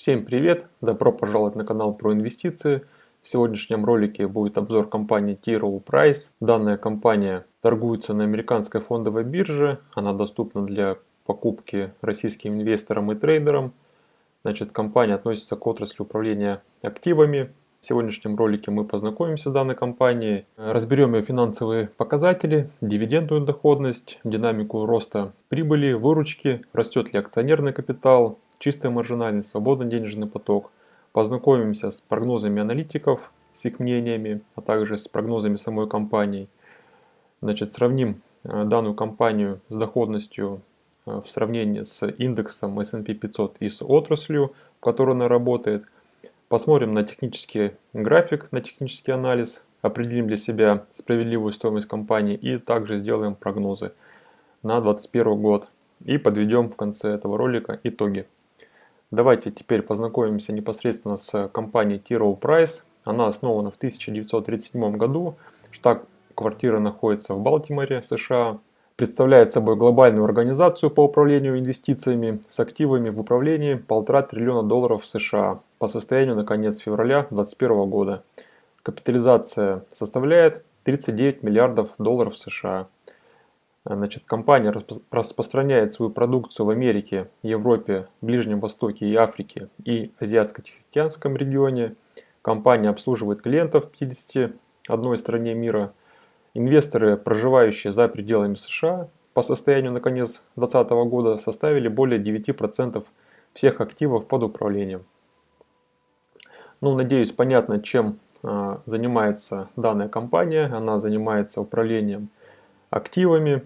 Всем привет! Добро пожаловать на канал про инвестиции. В сегодняшнем ролике будет обзор компании T. Rowe Price. Данная компания торгуется на американской фондовой бирже. Она доступна для покупки российским инвесторам и трейдерам. Компания относится к отрасли управления активами. В сегодняшнем ролике мы познакомимся с данной компанией, разберем ее финансовые показатели, дивидендную доходность, динамику роста прибыли, выручки, растет ли акционерный капитал, чистая маржинальность, свободный денежный поток. Познакомимся с прогнозами аналитиков, с их мнениями, а также с прогнозами самой компании. Сравним данную компанию с доходностью в сравнении с индексом S&P 500 и с отраслью, в которой она работает. Посмотрим на технический график, на технический анализ, определим для себя справедливую стоимость компании и также сделаем прогнозы на 2021 год. И подведем в конце этого ролика итоги. Давайте теперь познакомимся непосредственно с компанией T. Rowe Price. Она основана в 1937 году. Штаб-квартира находится в Балтиморе, США. Представляет собой глобальную организацию по управлению инвестициями с активами в управлении $1,5 триллиона США по состоянию на конец февраля 2021 года. Капитализация составляет $39 миллиардов США. Компания распространяет свою продукцию в Америке, Европе, Ближнем Востоке и Африке и Азиатско-Тихоокеанском регионе. Компания обслуживает клиентов в 51 стране мира. Инвесторы, проживающие за пределами США, по состоянию на конец 2020 года составили более 9% всех активов под управлением. Надеюсь, понятно, чем занимается данная компания. Она занимается управлением активами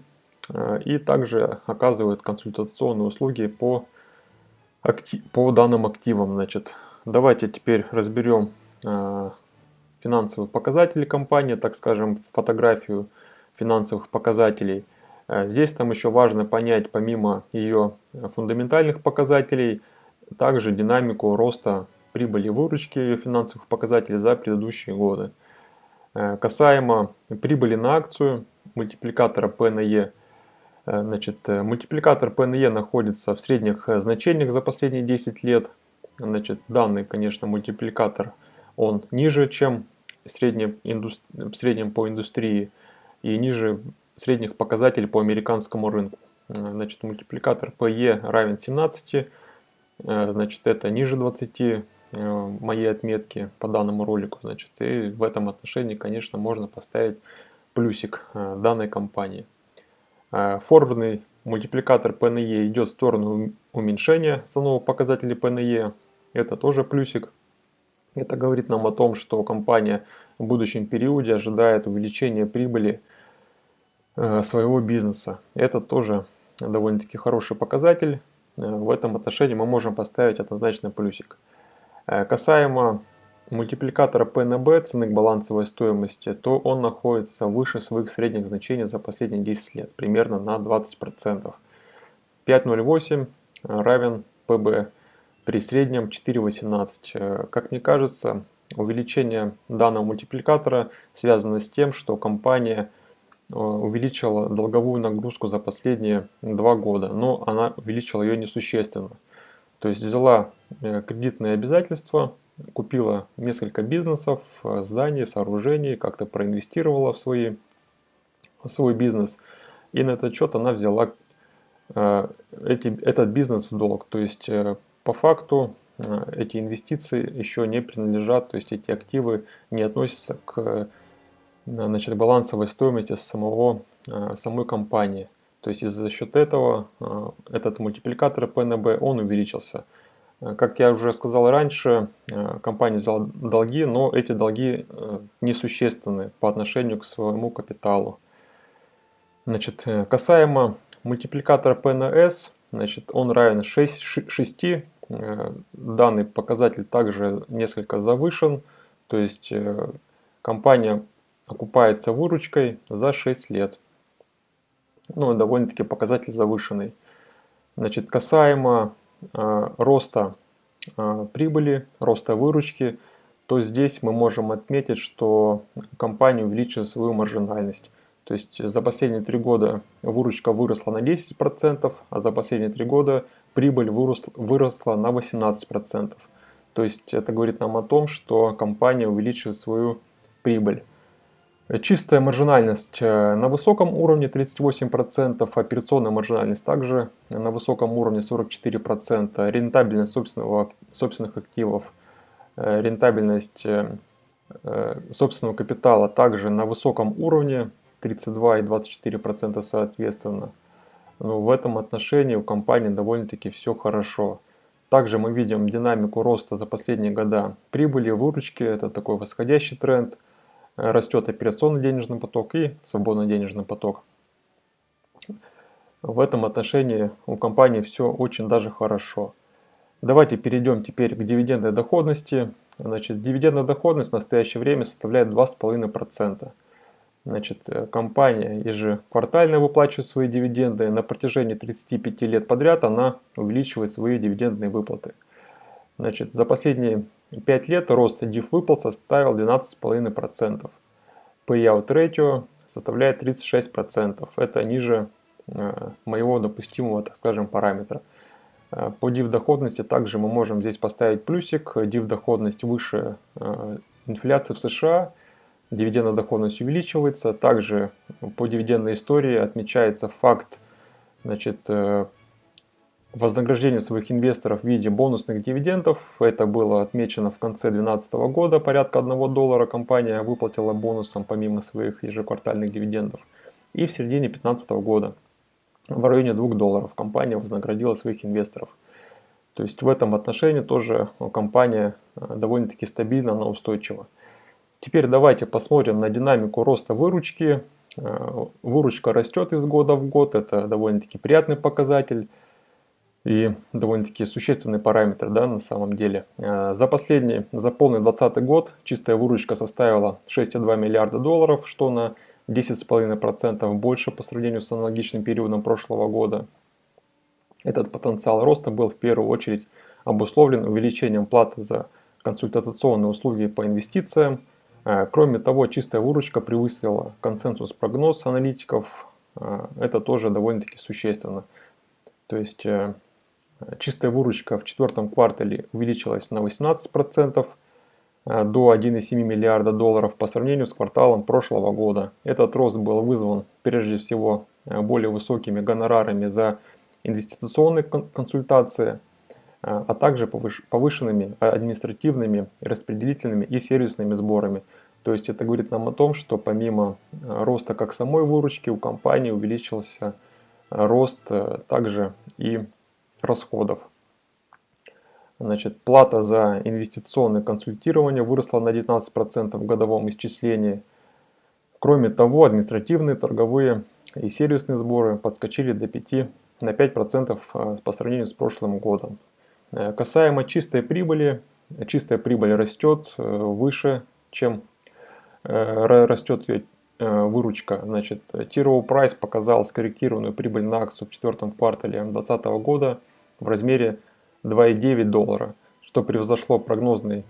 и также оказывает консультационные услуги по данным активам. Давайте теперь разберем финансовые показатели компании, так скажем, фотографию финансовых показателей. Здесь там еще важно понять, помимо ее фундаментальных показателей, также динамику роста прибыли и выручки ее финансовых показателей за предыдущие годы. Касаемо прибыли на акцию, мультипликатора P на E. Мультипликатор P на E находится в средних значениях за последние 10 лет. Данный, конечно, мультипликатор он ниже, чем в среднем по индустрии и ниже средних показателей по американскому рынку. Мультипликатор PE равен 17, это ниже 20 моей отметки по данному ролику. И в этом отношении, конечно, можно поставить плюсик данной компании. Форвардный мультипликатор P на E идет в сторону уменьшения основного показателя P на E. Это тоже плюсик. Это говорит нам о том, что компания в будущем периоде ожидает увеличения прибыли своего бизнеса. Это тоже довольно-таки хороший показатель. В этом отношении мы можем поставить однозначно плюсик. Касаемо мультипликатора P на B, цены к балансовой стоимости, то он находится выше своих средних значений за последние 10 лет, примерно на 20%. 5.08 равен PB. При среднем 4.18. Как мне кажется, увеличение данного мультипликатора связано с тем, что компания увеличила долговую нагрузку за последние 2 года, но она увеличила ее несущественно. То есть взяла кредитные обязательства, купила несколько бизнесов, зданий, сооружений, как-то проинвестировала в свой бизнес, и на этот счет она взяла этот бизнес в долг. То есть по факту эти инвестиции еще не принадлежат, то есть эти активы не относятся к балансовой стоимости самой компании. То есть за счет этого этот мультипликатор P на B он увеличился. Как я уже сказал раньше, компания взяла долги, но эти долги несущественны по отношению к своему капиталу. Касаемо мультипликатора P на S, он равен 6. Данный показатель также несколько завышен. То есть компания окупается выручкой за 6 лет. Довольно-таки показатель завышенный. Касаемо роста прибыли, роста выручки, то здесь мы можем отметить, что компания увеличила свою маржинальность. То есть за последние 3 года выручка выросла на 10%, а за последние 3 года прибыль выросла на 18%. То есть это говорит нам о том, что компания увеличивает свою прибыль. Чистая маржинальность на высоком уровне 38%, операционная маржинальность также на высоком уровне 44%, рентабельность собственных активов, рентабельность собственного капитала также на высоком уровне 32 и 24% соответственно. Но в этом отношении у компании довольно-таки все хорошо. Также мы видим динамику роста за последние года прибыли, выручки, это такой восходящий тренд. Растет операционный денежный поток и свободный денежный поток. В этом отношении у компании все очень даже хорошо. Давайте перейдем теперь к дивидендной доходности. Значит, дивидендная доходность в настоящее время составляет 2,5%. Значит, компания ежеквартально выплачивает свои дивиденды. На протяжении 35 лет подряд она увеличивает свои дивидендные выплаты. Значит, за последние 5 лет рост див-выплат составил 12,5%. Payout ratio составляет 36%. Это ниже моего допустимого, так скажем, параметра. По див-доходности также мы можем здесь поставить плюсик. Див-доходность выше инфляции в США. Дивидендная доходность увеличивается. Также по дивидендной истории отмечается факт, значит, вознаграждение своих инвесторов в виде бонусных дивидендов. Это было отмечено в конце 2012 года. Порядка $1 компания выплатила бонусом помимо своих ежеквартальных дивидендов. И в середине 2015 года в районе $2 компания вознаградила своих инвесторов. То есть в этом отношении тоже компания довольно-таки стабильна, она устойчива. Теперь давайте посмотрим на динамику роста выручки. Выручка растет из года в год. Это довольно-таки приятный показатель. И довольно-таки существенный параметр, да, на самом деле. За полный 2020 год чистая выручка составила $6,2 миллиарда, что на 10,5% больше по сравнению с аналогичным периодом прошлого года. Этот потенциал роста был в первую очередь обусловлен увеличением платы за консультационные услуги по инвестициям. Кроме того, чистая выручка превысила консенсус-прогноз аналитиков. Это тоже довольно-таки существенно. То есть чистая выручка в четвертом квартале увеличилась на 18% до $1,7 миллиарда по сравнению с кварталом прошлого года. Этот рост был вызван прежде всего более высокими гонорарами за инвестиционные консультации, а также повышенными административными, распределительными и сервисными сборами. То есть это говорит нам о том, что помимо роста как самой выручки у компании увеличился рост также и расходов. Значит, плата за инвестиционное консультирование выросла на 19% в годовом исчислении. Кроме того, административные, торговые и сервисные сборы подскочили на 5% по сравнению с прошлым годом. Касаемо чистой прибыли растет выше, чем растет выручка. Значит, T. Rowe Price показал скорректированную прибыль на акцию в четвертом квартале 2020 года в размере $2,9, что превзошло прогнозное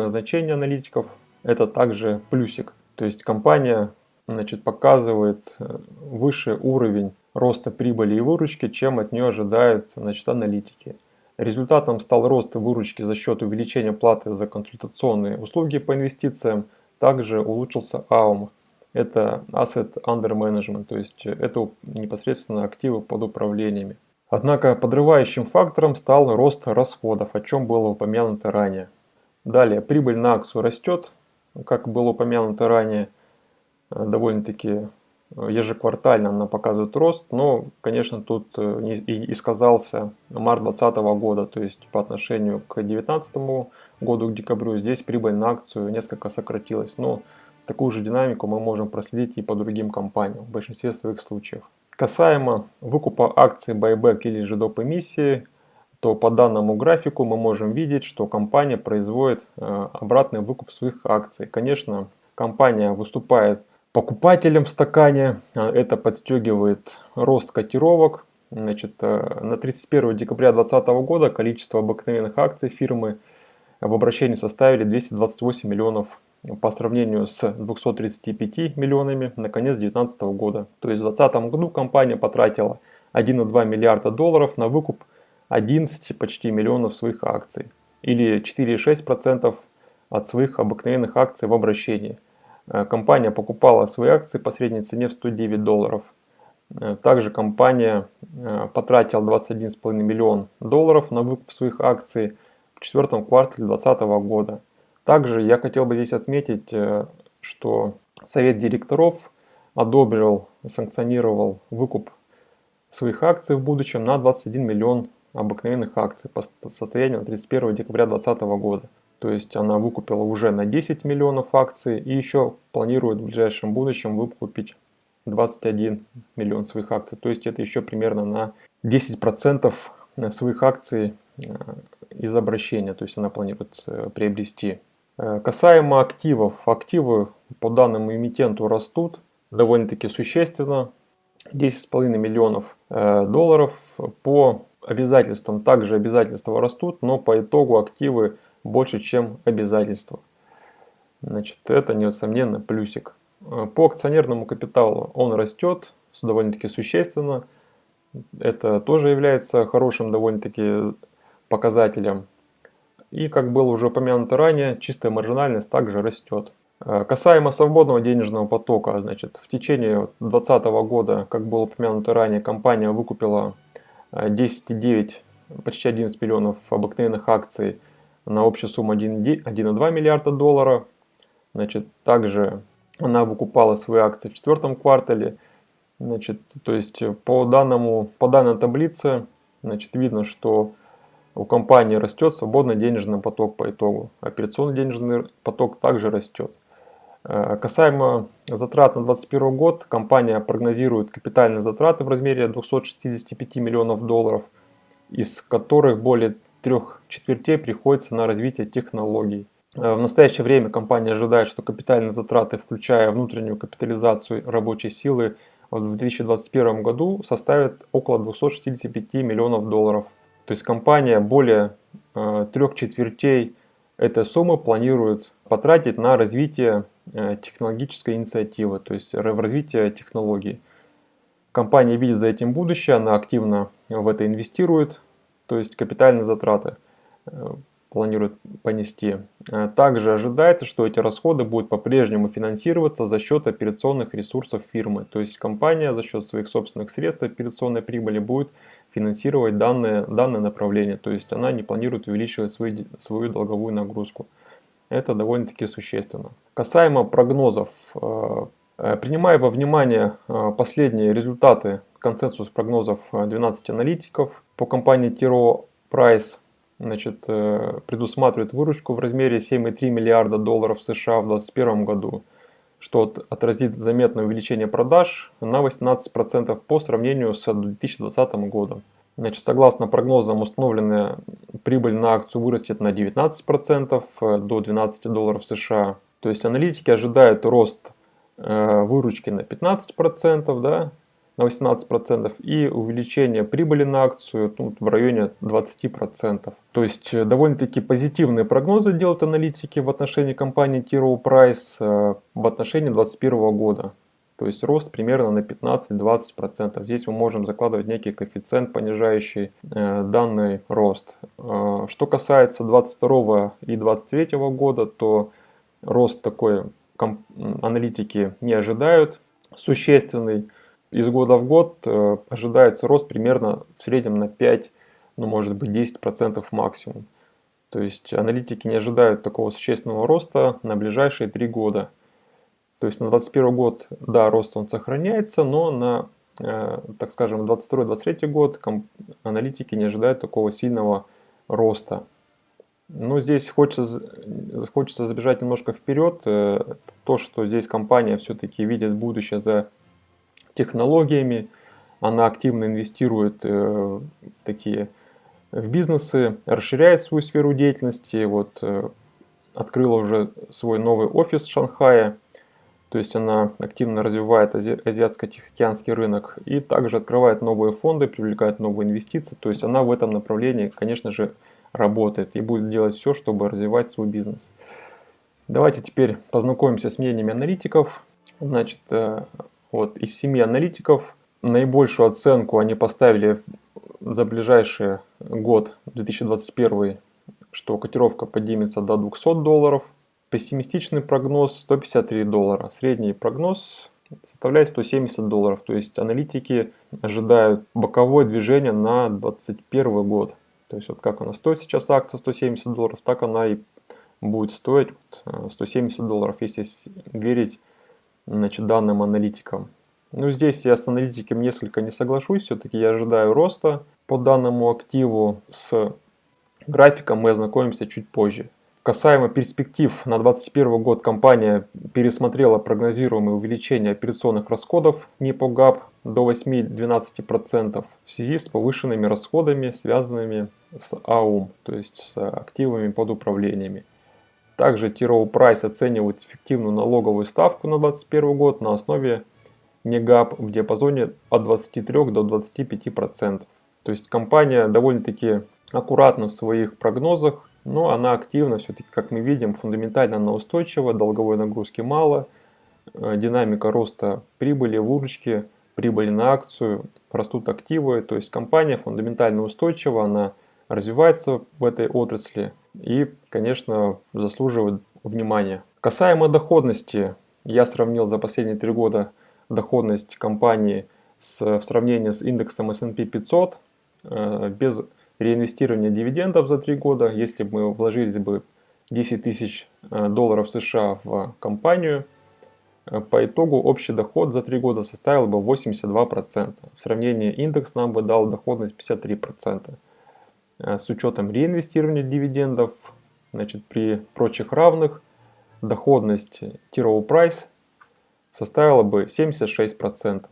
значение аналитиков. Это также плюсик. То есть компания, значит, показывает выше уровень роста прибыли и выручки, чем от нее ожидают, значит, аналитики. Результатом стал рост выручки за счет увеличения платы за консультационные услуги по инвестициям. Также улучшился AUM. Это Asset Under Management, то есть это непосредственно активы под управлениями. Однако подрывающим фактором стал рост расходов, о чем было упомянуто ранее. Далее, прибыль на акцию растет, как было упомянуто ранее, довольно-таки ежеквартально она показывает рост, но, конечно, тут и сказался март 2020 года, то есть по отношению к 2019 году, к декабрю, здесь прибыль на акцию несколько сократилась, но такую же динамику мы можем проследить и по другим компаниям в большинстве своих случаев. Касаемо выкупа акций байбек или же доп. Эмиссии, то по данному графику мы можем видеть, что компания производит обратный выкуп своих акций. Конечно, компания выступает покупателем в стакане, это подстегивает рост котировок. Значит, на 31 декабря 2020 года количество обыкновенных акций фирмы в обращении составили 228 миллионов по сравнению с 235 миллионами на конец 2019 года. То есть в 2020 году компания потратила $1,2 миллиарда на выкуп 11 почти миллионов своих акций. или 4,6% от своих обыкновенных акций в обращении. Компания покупала свои акции по средней цене в $109. Также компания потратила $21,5 миллиона на выкуп своих акций в четвертом квартале 2020 года. Также я хотел бы здесь отметить, что совет директоров одобрил, санкционировал выкуп своих акций в будущем на 21 миллион обыкновенных акций по состоянию на 31 декабря 2020 года. То есть она выкупила уже на 10 миллионов акций и еще планирует в ближайшем будущем выкупить 21 миллион своих акций. То есть это еще примерно на 10% своих акций из обращения. То есть она планирует приобрести. Касаемо активов. Активы по данному эмитенту растут довольно-таки существенно. 10,5 миллионов долларов. По обязательствам также обязательства растут, но по итогу активы больше, чем обязательства. Значит, это несомненно плюсик. По акционерному капиталу он растет довольно-таки существенно. Это тоже является хорошим довольно-таки показателем. И, как было уже упомянуто ранее, чистая маржинальность также растет. Касаемо свободного денежного потока, значит, в течение 2020 года, как было упомянуто ранее, компания выкупила 10,9, почти 11 миллионов обыкновенных акций на общую сумму 1,2 миллиарда долларов. Значит, также она выкупала свои акции в четвертом квартале. Значит, то есть по данной таблице, значит, видно, что у компании растет свободный денежный поток по итогу. Операционный денежный поток также растет. Касаемо затрат на 2021 год, компания прогнозирует капитальные затраты в размере 265 миллионов долларов, из которых более 3/4 приходится на развитие технологий. В настоящее время компания ожидает, что капитальные затраты, включая внутреннюю капитализацию рабочей силы, в 2021 году составят около 265 миллионов долларов. То есть компания более 3/4 этой суммы планирует потратить на развитие технологической инициативы, то есть в развитие технологий. Компания видит за этим будущее, она активно в это инвестирует, то есть капитальные затраты планирует понести. Также ожидается, что эти расходы будут по-прежнему финансироваться за счет операционных ресурсов фирмы. То есть компания за счет своих собственных средств операционной прибыли будет финансировать данное направление. То есть она не планирует увеличивать свою долговую нагрузку. Это довольно-таки существенно. Касаемо прогнозов. Принимая во внимание последние результаты, консенсус прогнозов 12 аналитиков по компании T. Rowe Price, значит, предусматривает выручку в размере 7,3 миллиарда долларов США в 2021 году, что отразит заметное увеличение продаж на 18% по сравнению с 2020 годом. Значит, согласно прогнозам, установленная прибыль на акцию вырастет на 19% до 12 долларов США. То есть аналитики ожидают рост выручки на 15%, да, на 18% и увеличение прибыли на акцию в районе 20%. То есть довольно-таки позитивные прогнозы делают аналитики в отношении компании T. Rowe Price в отношении 2021 года. То есть рост примерно на 15-20%. Здесь мы можем закладывать некий коэффициент, понижающий данный рост. Что касается 2022 и 2023 года, то рост такой аналитики не ожидают существенный. Из года в год ожидается рост примерно в среднем на 5, ну может быть 10% максимум. То есть аналитики не ожидают такого существенного роста на ближайшие 3 года. То есть на 2021 год, да, рост он сохраняется, но на, так скажем, 2022-2023 год аналитики не ожидают такого сильного роста. Но здесь хочется забежать немножко вперед. То, что здесь компания все-таки видит будущее за технологиями, она активно инвестирует в бизнесы, расширяет свою сферу деятельности. Вот открыла уже свой новый офис в Шанхае. То есть она активно развивает азиатско-тихоокеанский рынок и также открывает новые фонды, привлекает новые инвестиции. То есть она в этом направлении, конечно же, работает и будет делать все, чтобы развивать свой бизнес. Давайте теперь познакомимся с мнениями аналитиков. Значит, вот из 7 аналитиков наибольшую оценку они поставили за ближайший год, 2021, что котировка поднимется до $200. Пессимистичный прогноз $153. Средний прогноз составляет $170. То есть аналитики ожидают боковое движение на 2021 год. То есть вот как она стоит сейчас акция $170, так она и будет стоить $170, если верить, значит, данным аналитикам. Ну, здесь я с аналитиками несколько не соглашусь, все-таки я ожидаю роста по данному активу. С графиком мы ознакомимся чуть позже. Касаемо перспектив на 2021 год, компания пересмотрела прогнозируемое увеличение операционных расходов НИП ГАП до 8-12% в связи с повышенными расходами, связанными с АУМ, то есть с активами под управлениями. Также T. Rowe Price оценивает эффективную налоговую ставку на 2021 год на основе НЕГАП в диапазоне от 23 до 25%. То есть компания довольно-таки аккуратна в своих прогнозах, но она активна, все-таки, как мы видим, фундаментально она устойчива, долговой нагрузки мало, динамика роста прибыли, выручки, прибыли на акцию, растут активы, то есть компания фундаментально устойчива, она развивается в этой отрасли и, конечно, заслуживает внимания. Касаемо доходности, я сравнил за последние 3 года доходность компании в сравнении с индексом S&P 500 без реинвестирования дивидендов за 3 года. Если бы мы вложили бы $10 тысяч США в компанию, по итогу общий доход за 3 года составил бы 82%. В сравнении индекс нам бы дал доходность 53%. С учетом реинвестирования дивидендов, значит, при прочих равных, доходность T. Rowe Price составила бы 76%,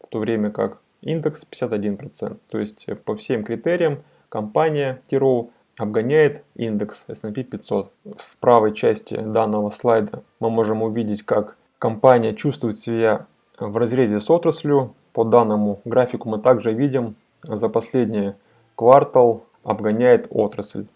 в то время как индекс 51%. То есть по всем критериям компания T. Rowe обгоняет индекс S&P 500. В правой части данного слайда мы можем увидеть, как компания чувствует себя в разрезе с отраслью. По данному графику мы также видим, за последний квартал обгоняет отрасль.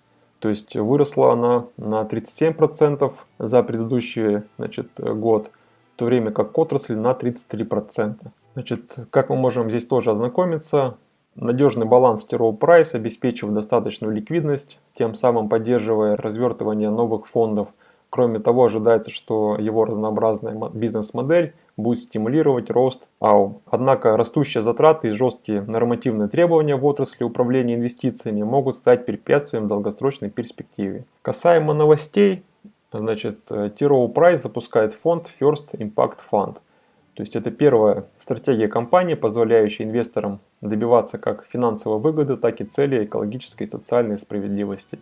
То есть выросла она на 37% за предыдущий, значит, год, в то время как отрасль на 33%. Значит, как мы можем здесь тоже ознакомиться, надежный баланс T. Rowe Price обеспечивает достаточную ликвидность, тем самым поддерживая развертывание новых фондов. Кроме того, ожидается, что его разнообразная бизнес-модель будет стимулировать рост АУМ. Однако растущие затраты и жесткие нормативные требования в отрасли управления инвестициями могут стать препятствием в долгосрочной перспективе. Касаемо новостей, значит, T. Rowe Price запускает фонд First Impact Fund. То есть это первая стратегия компании, позволяющая инвесторам добиваться как финансовой выгоды, так и целей экологической и социальной справедливости.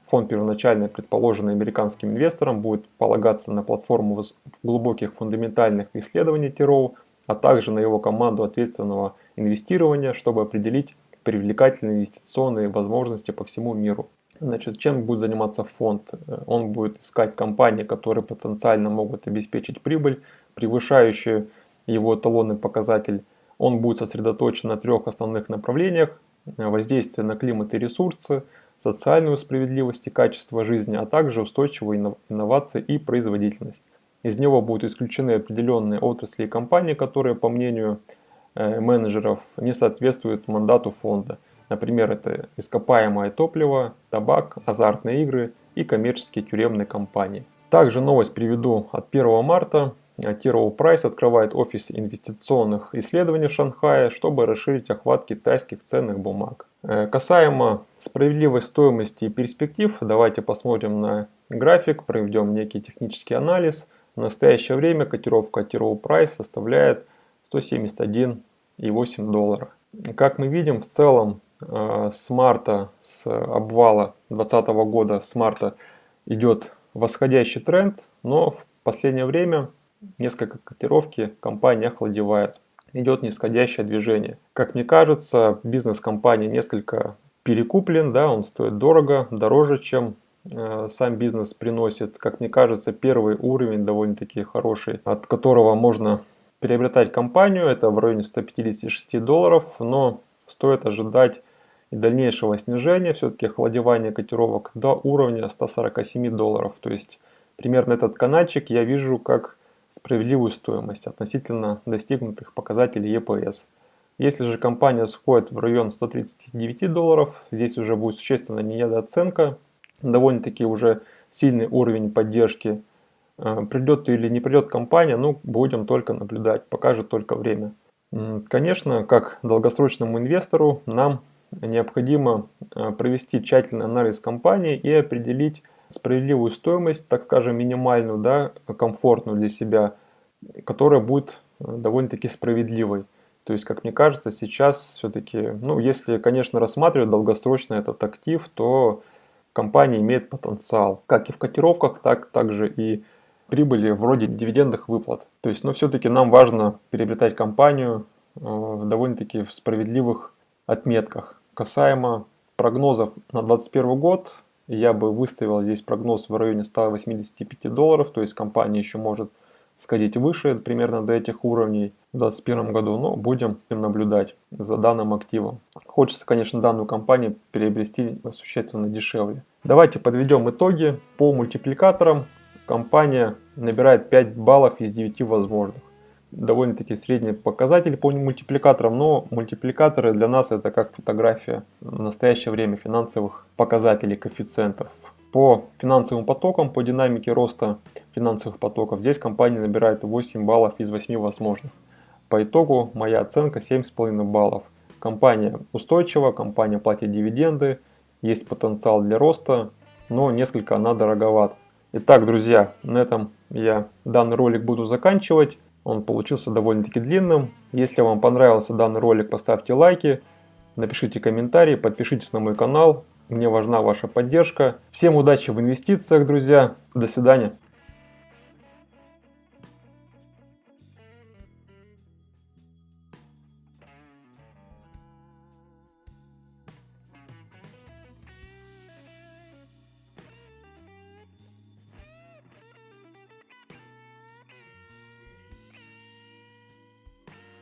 Фонд, первоначально предположенный американским инвесторам, будет полагаться на платформу глубоких фундаментальных исследований T. Rowe, а также на его команду ответственного инвестирования, чтобы определить привлекательные инвестиционные возможности по всему миру. Значит, чем будет заниматься фонд? Он будет искать компании, которые потенциально могут обеспечить прибыль, превышающую его эталонный показатель. Он будет сосредоточен на 3 основных направлениях: воздействие на климат и ресурсы, социальную справедливость и качество жизни, а также устойчивые инновации и производительность. Из него будут исключены определенные отрасли и компании, которые, по мнению менеджеров, не соответствуют мандату фонда. Например, это ископаемое топливо, табак, азартные игры и коммерческие тюремные компании. Также новость приведу от 1 марта. T. Rowe Price открывает офис инвестиционных исследований в Шанхае, чтобы расширить охват китайских ценных бумаг. Касаемо справедливой стоимости и перспектив, давайте посмотрим на график, проведем некий технический анализ. В настоящее время котировка T. Rowe Price составляет $171,8. Как мы видим, в целом с марта, с обвала 2020 года, с марта идет восходящий тренд, но в последнее время несколько котировки компания охладевает. Идет нисходящее движение. Как мне кажется, бизнес компании несколько перекуплен, да, он стоит дорого, дороже, чем сам бизнес приносит. Как мне кажется, первый уровень довольно-таки хороший, от которого можно приобретать компанию, это в районе $156, но стоит ожидать и дальнейшего снижения, все-таки охладевание котировок до уровня $147. То есть примерно этот канальчик я вижу как справедливую стоимость относительно достигнутых показателей EPS. Если же компания сходит в район $139, здесь уже будет существенная недооценка довольно-таки уже сильный уровень поддержки. Придет или не придет компания, ну, будем только наблюдать, покажет только время. Конечно, как долгосрочному инвестору нам необходимо провести тщательный анализ компании и определить справедливую стоимость, так скажем, минимальную, да, комфортную для себя, которая будет довольно-таки справедливой. То есть, как мне кажется, сейчас все-таки, ну, если, конечно, рассматривать долгосрочно этот актив, то компания имеет потенциал, как и в котировках, так также и прибыли вроде дивидендных выплат. То есть, но все-таки нам важно приобретать компанию довольно-таки в справедливых отметках. Касаемо прогнозов на 2021 год, я бы выставил здесь прогноз в районе $185, то есть компания еще может сходить выше, примерно до этих уровней в 2021 году, но будем наблюдать за данным активом. Хочется, конечно, данную компанию приобрести существенно дешевле. Давайте подведем итоги. По мультипликаторам компания набирает 5 баллов из 9 возможных. Довольно-таки средний показатель по мультипликаторам, но мультипликаторы для нас это как фотография в настоящее время финансовых показателей, коэффициентов. По финансовым потокам, по динамике роста финансовых потоков, здесь компания набирает 8 баллов из 8 возможных. По итогу моя оценка 7,5 баллов. Компания устойчива, компания платит дивиденды, есть потенциал для роста, но несколько она дороговата. Итак, друзья, на этом я данный ролик буду заканчивать. Он получился довольно-таки длинным. Если вам понравился данный ролик, поставьте лайки, напишите комментарии, подпишитесь на мой канал. Мне важна ваша поддержка. Всем удачи в инвестициях, друзья. До свидания.